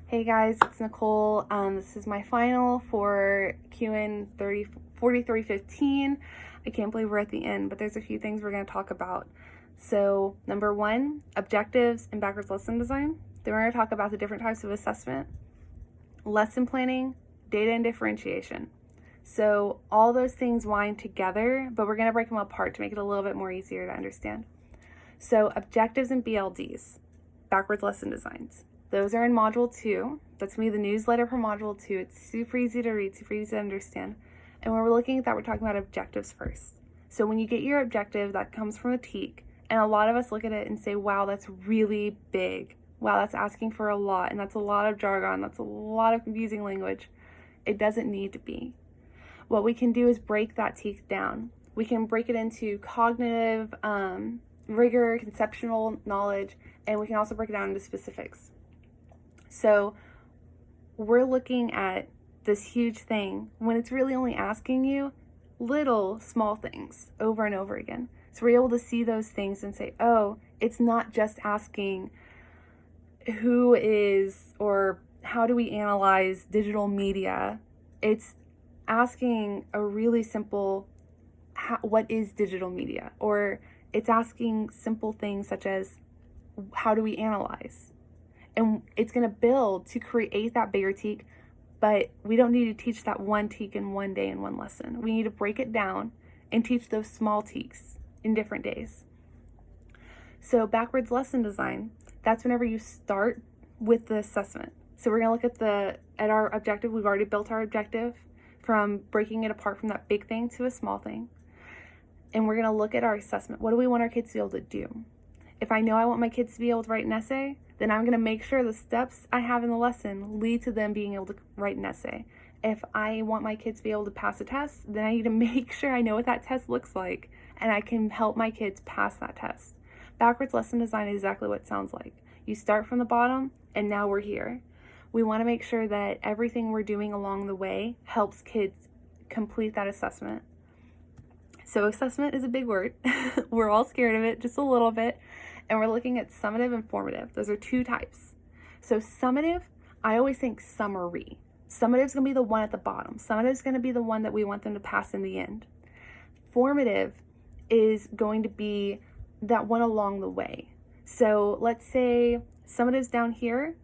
Hey guys, it's Nicole. This is my final for CUIN 4315. I can't believe we're at the end, but there's a few things we're going to talk about. So, number one, objectives and backwards lesson design. Then we're going to talk about the different types of assessment, lesson planning, data and differentiation. So, all those things wind together, but we're going to break them apart to make it a little bit more easier to understand. So, objectives and BLDs, backwards lesson designs. Those are in Module 2. That's going to be the newsletter for Module 2. It's super easy to read, super easy to understand. And when we're looking at that, we're talking about objectives first. So when you get your objective, that comes from a TEAC. And a lot of us look at it and say, wow, that's really big. Wow, that's asking for a lot. And that's a lot of jargon. That's a lot of confusing language. It doesn't need to be. What we can do is break that TEAC down. We can break it into cognitive rigor, conceptual knowledge, and we can also break it down into specifics. So we're looking at this huge thing when it's really only asking you little small things over and over again. So we're able to see those things and say, oh, it's not just asking who is or how do we analyze digital media. It's asking a really simple, what is digital media? Or it's asking simple things such as, how do we analyze? And it's going to build to create that bigger TEAC, but we don't need to teach that one TEAC in one day in one lesson. We need to break it down and teach those small TEACs in different days. So backwards lesson design, that's whenever you start with the assessment. So we're going to look at our objective. We've already built our objective from breaking it apart from that big thing to a small thing. And we're going to look at our assessment. What do we want our kids to be able to do? If I know I want my kids to be able to write an essay, then I'm going to make sure the steps I have in the lesson lead to them being able to write an essay. If I want my kids to be able to pass a test, then I need to make sure I know what that test looks like and I can help my kids pass that test. Backwards lesson design is exactly what it sounds like. You start from the bottom and now we're here. We want to make sure that everything we're doing along the way helps kids complete that assessment. So assessment is a big word. We're all scared of it just a little bit. And we're looking at summative and formative. Those are two types. So summative, I always think summary. Summative is going to be the one at the bottom. Summative is going to be the one that we want them to pass in the end. Formative is going to be that one along the way. So let's say summative's down here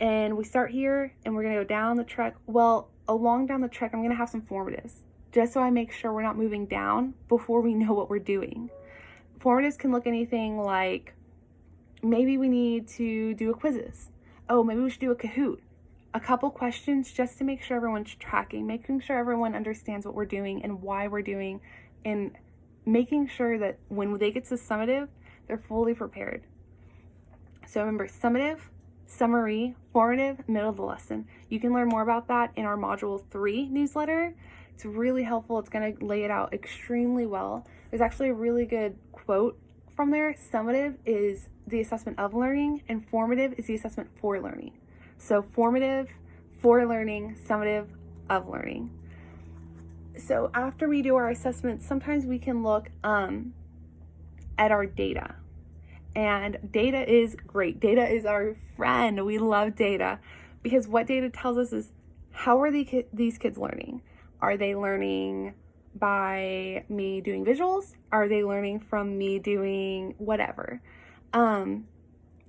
and we start here and we're going to go down the track. Well, along down the track, I'm going to have some formatives just so I make sure we're not moving down before we know what we're doing. Formatives can look anything like, maybe we need to do a quizzes. Oh, maybe we should do a Kahoot. A couple questions just to make sure everyone's tracking, making sure everyone understands what we're doing and why we're doing, and making sure that when they get to summative, they're fully prepared. So remember, summative, summary, formative, middle of the lesson. You can learn more about that in our Module 3 newsletter. It's really helpful. It's going to lay it out extremely well. There's actually a really good quote from there. Summative is the assessment of learning and formative is the assessment for learning. So formative, for learning, summative, of learning. So after we do our assessment, sometimes we can look at our data. And data is great. Data is our friend. We love data because what data tells us is, how are these kids learning? Are they learning by me doing visuals? Are they learning from me doing whatever?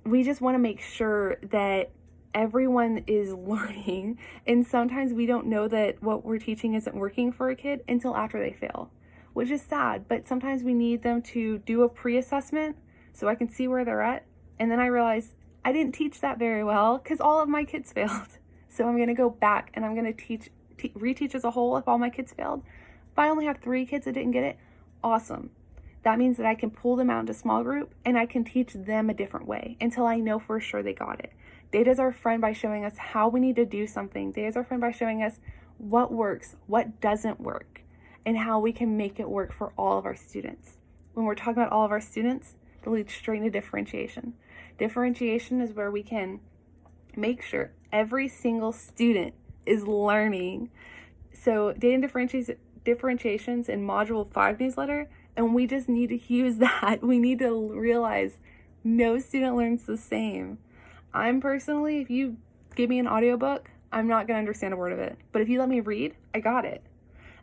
We just want to make sure that everyone is learning. And sometimes we don't know that what we're teaching isn't working for a kid until after they fail, which is sad. But sometimes we need them to do a pre-assessment so I can see where they're at. And then I realize I didn't teach that very well because all of my kids failed. So I'm going to go back and I'm going to reteach as a whole if all my kids failed. If I only have 3 kids that didn't get it, awesome. That means that I can pull them out into small group and I can teach them a different way until I know for sure they got it. Data is our friend by showing us how we need to do something. Data is our friend by showing us what works, what doesn't work, and how we can make it work for all of our students. When we're talking about all of our students, it leads straight into differentiation. Differentiation is where we can make sure every single student is learning. So data and differentiations in Module 5 newsletter, and we just need to use that. We need to realize no student learns the same. I'm personally, if you give me an audiobook, I'm not going to understand a word of it. But if you let me read, I got it.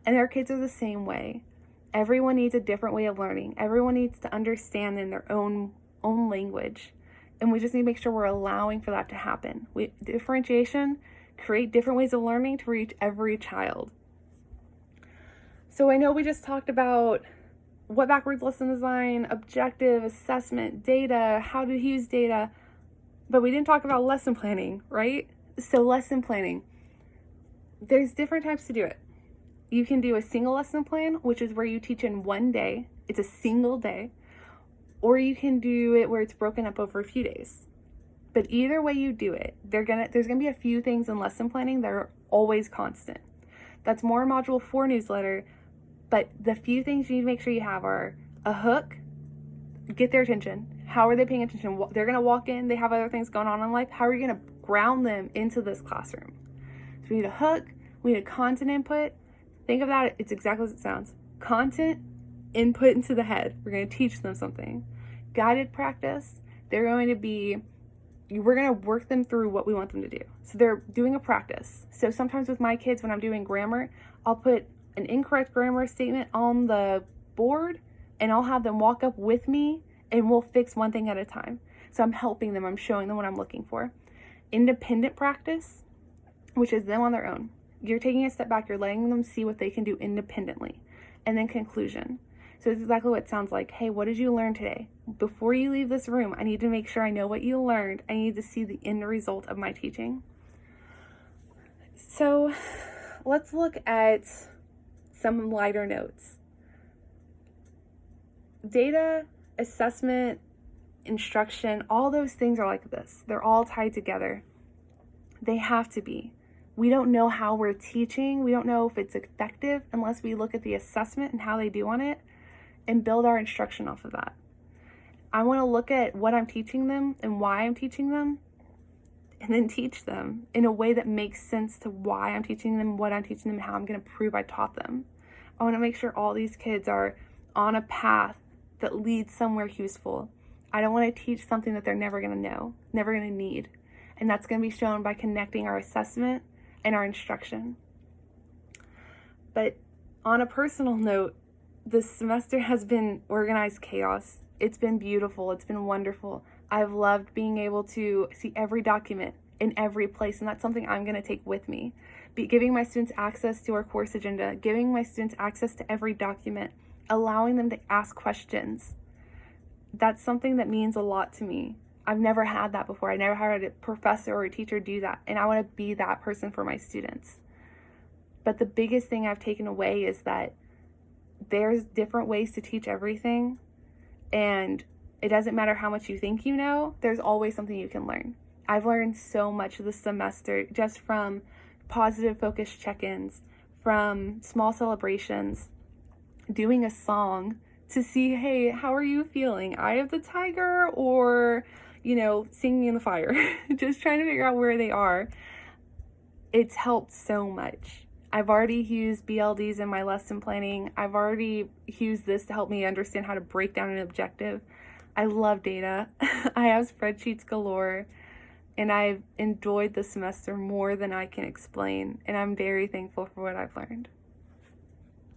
And our kids are the same way. Everyone needs a different way of learning. Everyone needs to understand in their own language. And we just need to make sure we're allowing for that to happen. Differentiation, create different ways of learning to reach every child. So I know we just talked about what backwards lesson design, objective, assessment, data, how to use data, but we didn't talk about lesson planning, right? So lesson planning, there's different types to do it. You can do a single lesson plan, which is where you teach in one day. It's a single day. Or you can do it where it's broken up over a few days. But either way you do it, there's gonna be a few things in lesson planning that are always constant. That's more in Module 4 newsletter, but the few things you need to make sure you have are a hook, get their attention. How are they paying attention? They're gonna walk in, they have other things going on in life. How are you gonna ground them into this classroom? So we need a hook, we need a content input. Think of that, it's exactly as it sounds. Content input into the head. We're gonna teach them something. Guided practice, we're gonna work them through what we want them to do. So they're doing a practice. So sometimes with my kids, when I'm doing grammar, I'll put an incorrect grammar statement on the board and I'll have them walk up with me and we'll fix one thing at a time. So I'm helping them, I'm showing them what I'm looking for. Independent practice, which is them on their own. You're taking a step back, you're letting them see what they can do independently. And then conclusion. So it's exactly what it sounds like. Hey, what did you learn today? Before you leave this room, I need to make sure I know what you learned. I need to see the end result of my teaching. So let's look at some lighter notes. Data, assessment, instruction, all those things are like this. They're all tied together. They have to be. We don't know how we're teaching. We don't know if it's effective unless we look at the assessment and how they do on it and build our instruction off of that. I want to look at what I'm teaching them and why I'm teaching them, and then teach them in a way that makes sense to why I'm teaching them, what I'm teaching them, and how I'm going to prove I taught them. I want to make sure all these kids are on a path that leads somewhere useful. I don't want to teach something that they're never going to know, never going to need. And that's going to be shown by connecting our assessment and our instruction. But on a personal note, this semester has been organized chaos. It's been beautiful. It's been wonderful. I've loved being able to see every document in every place, and that's something I'm going to take with me. Giving my students access to our course agenda, giving my students access to every document, allowing them to ask questions. That's something that means a lot to me. I've never had that before. I never had a professor or a teacher do that, and I want to be that person for my students. But the biggest thing I've taken away is that there's different ways to teach everything, and it doesn't matter how much you think you know, there's always something you can learn. I've learned so much this semester just from positive focused check-ins, from small celebrations, doing a song to see, hey, how are you feeling? Eye of the tiger or, singing in the fire? Just trying to figure out where they are. It's helped so much. I've already used BLDs in my lesson planning. I've already used this to help me understand how to break down an objective. I love data. I have spreadsheets galore, and I've enjoyed the semester more than I can explain, and I'm very thankful for what I've learned.